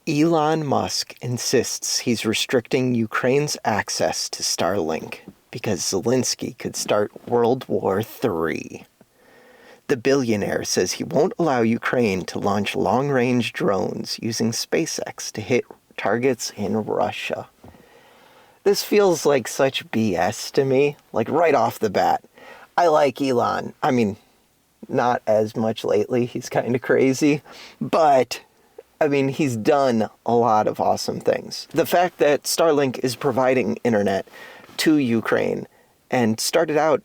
Elon Musk insists he's restricting Ukraine's access to Starlink because Zelenskyy could start World War III. The billionaire says he won't allow Ukraine to launch long-range drones using SpaceX to hit targets in Russia. This feels like such BS to me, like right off the bat. I like Elon. I mean, not as much lately. He's kind of crazy, but I mean, he's done a lot of awesome things. The fact that Starlink is providing internet to Ukraine and started out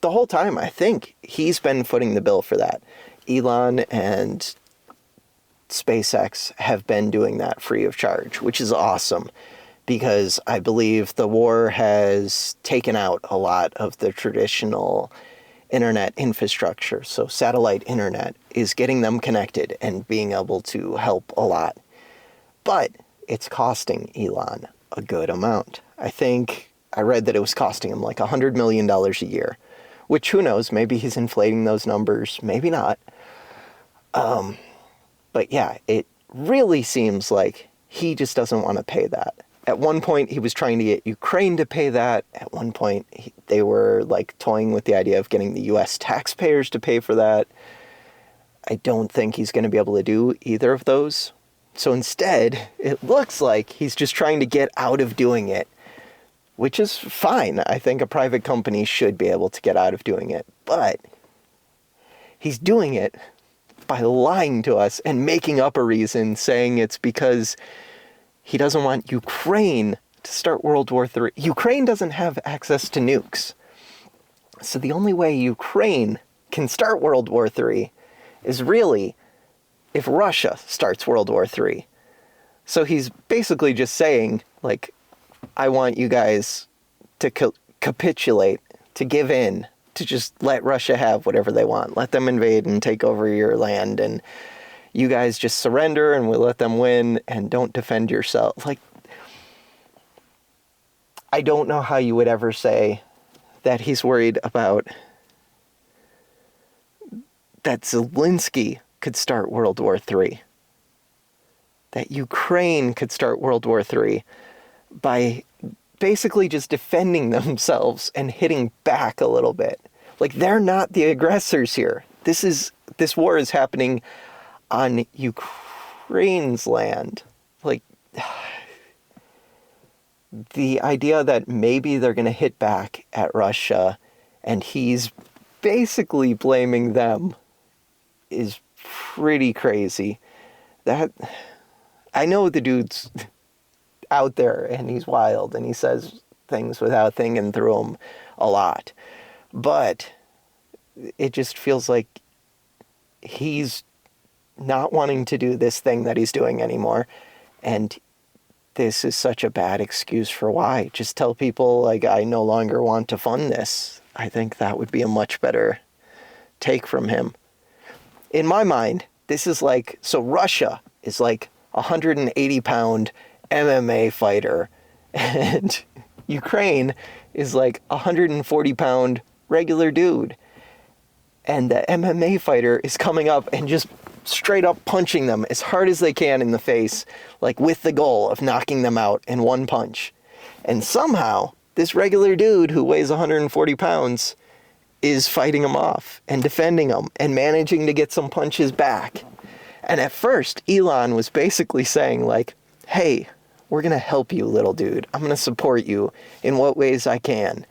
the whole time, I think he's been footing the bill for that. Elon and SpaceX have been doing that free of charge, which is awesome because I believe the war has taken out a lot of the traditional internet infrastructure. So satellite internet is getting them connected and being able to help a lot. But it's costing Elon a good amount. I think I read that it was costing him like $100 million a year, which who knows, maybe he's inflating those numbers, maybe not. But yeah, it really seems like he just doesn't want to pay that. At one point, he was trying to get Ukraine to pay that. At one point, they were like toying with the idea of getting the U.S. taxpayers to pay for that. I don't think he's going to be able to do either of those. So instead, it looks like he's just trying to get out of doing it, which is fine. I think a private company should be able to get out of doing it. But he's doing it by lying to us and making up a reason, saying it's because he doesn't want Ukraine to start World War III. Ukraine doesn't have access to nukes. So the only way Ukraine can start World War III is really if Russia starts World War III. So he's basically just saying, like, I want you guys to capitulate, to give in, to just let Russia have whatever they want. Let them invade and take over your land, and you guys just surrender and we'll let them win and don't defend yourself. Like, I don't know how you would ever say that he's worried about that Zelenskyy could start World War III. That Ukraine could start World War III by basically just defending themselves and hitting back a little bit. Like, they're not the aggressors here. This war is happening on Ukraine's land. Like, the idea that maybe they're going to hit back at Russia and he's basically blaming them is pretty crazy. That, I know the dude's out there and he's wild and he says things without thinking through them a lot. But it just feels like he's not wanting to do this thing that he's doing anymore. And this is such a bad excuse for why. Just tell people, like, I no longer want to fund this. I think that would be a much better take from him. In my mind, this is like, so Russia is like a 180-pound MMA fighter, and Ukraine is like a 140-pound regular dude. And the MMA fighter is coming up and just straight up punching them as hard as they can in the face, like with the goal of knocking them out in one punch. And somehow, this regular dude who weighs 140 pounds is fighting him off and defending him and managing to get some punches back. And at first, Elon was basically saying, like, hey, we're going to help you, little dude. I'm going to support you in what ways I can.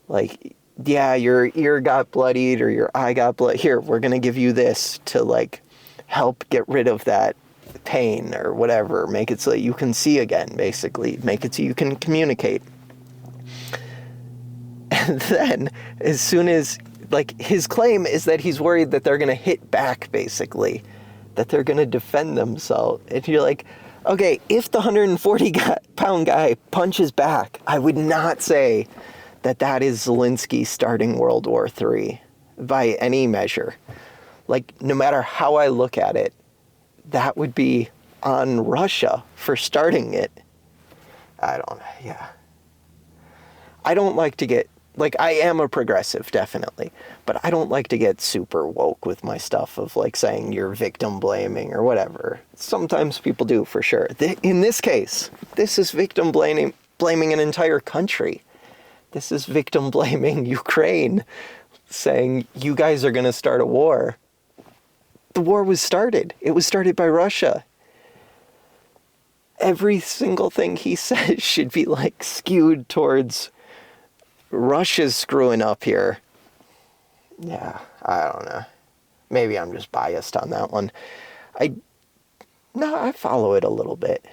Like, yeah, your ear got bloodied or your eye got bloodied. Here, we're going to give you this to, like, help get rid of that pain or whatever. Make it so that you can see again, basically. Make it so you can communicate. And then, as soon as, like, his claim is that he's worried that they're going to hit back, basically. That they're going to defend themselves. And you're like, okay, if the 140-pound guy punches back, I would not say that that is Zelenskyy starting World War III by any measure. Like, no matter how I look at it, that would be on Russia for starting it. I don't like to get Like, I am a progressive, definitely, but I don't like to get super woke with my stuff of, like, saying you're victim blaming or whatever. Sometimes people do, for sure. In this case, this is victim blaming an entire country. This is victim blaming Ukraine, saying you guys are going to start a war. The war was started. It was started by Russia. Every single thing he says should be, like, skewed towards Russia's screwing up here. Yeah, I don't know. Maybe I'm just biased on that one. No, I follow it a little bit.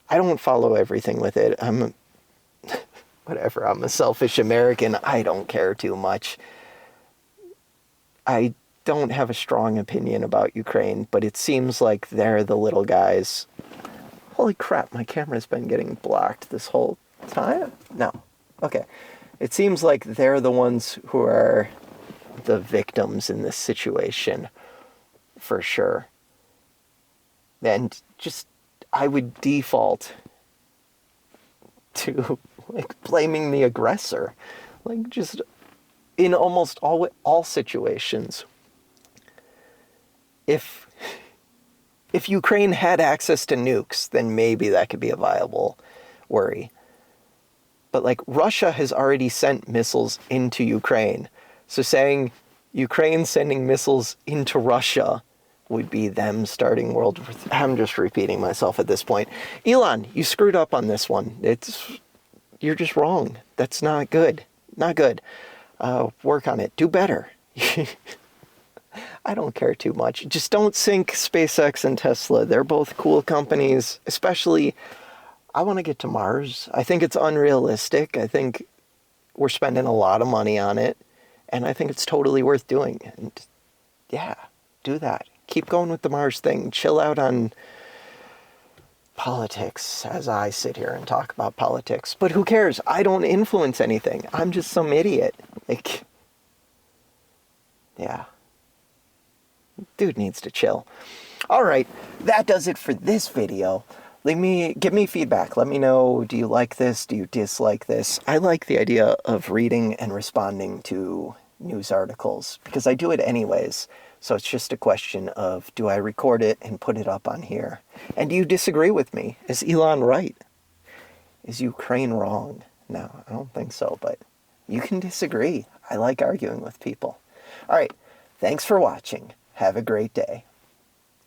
I don't follow everything with it. Whatever, I'm a selfish American. I don't care too much. I don't have a strong opinion about Ukraine, but it seems like they're the little guys. Holy crap, my camera's been getting blocked this whole time? No. Okay. It seems like they're the ones who are the victims in this situation, for sure. And just, I would default to, like, blaming the aggressor. Like, just in almost all situations. If Ukraine had access to nukes, then maybe that could be a viable worry. But, like, Russia has already sent missiles into Ukraine. So saying Ukraine sending missiles into Russia would be them starting World War III. I'm just repeating myself at this point. Elon, you screwed up on this one. You're just wrong. That's not good. Not good. Work on it. Do better. I don't care too much. Just don't sink SpaceX and Tesla. They're both cool companies, especially... I want to get to Mars. I think it's unrealistic. I think we're spending a lot of money on it, and I think it's totally worth doing. And yeah, do that. Keep going with the Mars thing. Chill out on politics as I sit here and talk about politics. But who cares? I don't influence anything. I'm just some idiot. Like, yeah. Dude needs to chill. All right, that does it for this video. Give me feedback. Let me know, do you like this? Do you dislike this? I like the idea of reading and responding to news articles because I do it anyways. So it's just a question of, do I record it and put it up on here? And do you disagree with me? Is Elon right? Is Ukraine wrong? No, I don't think so, but you can disagree. I like arguing with people. All right, thanks for watching. Have a great day.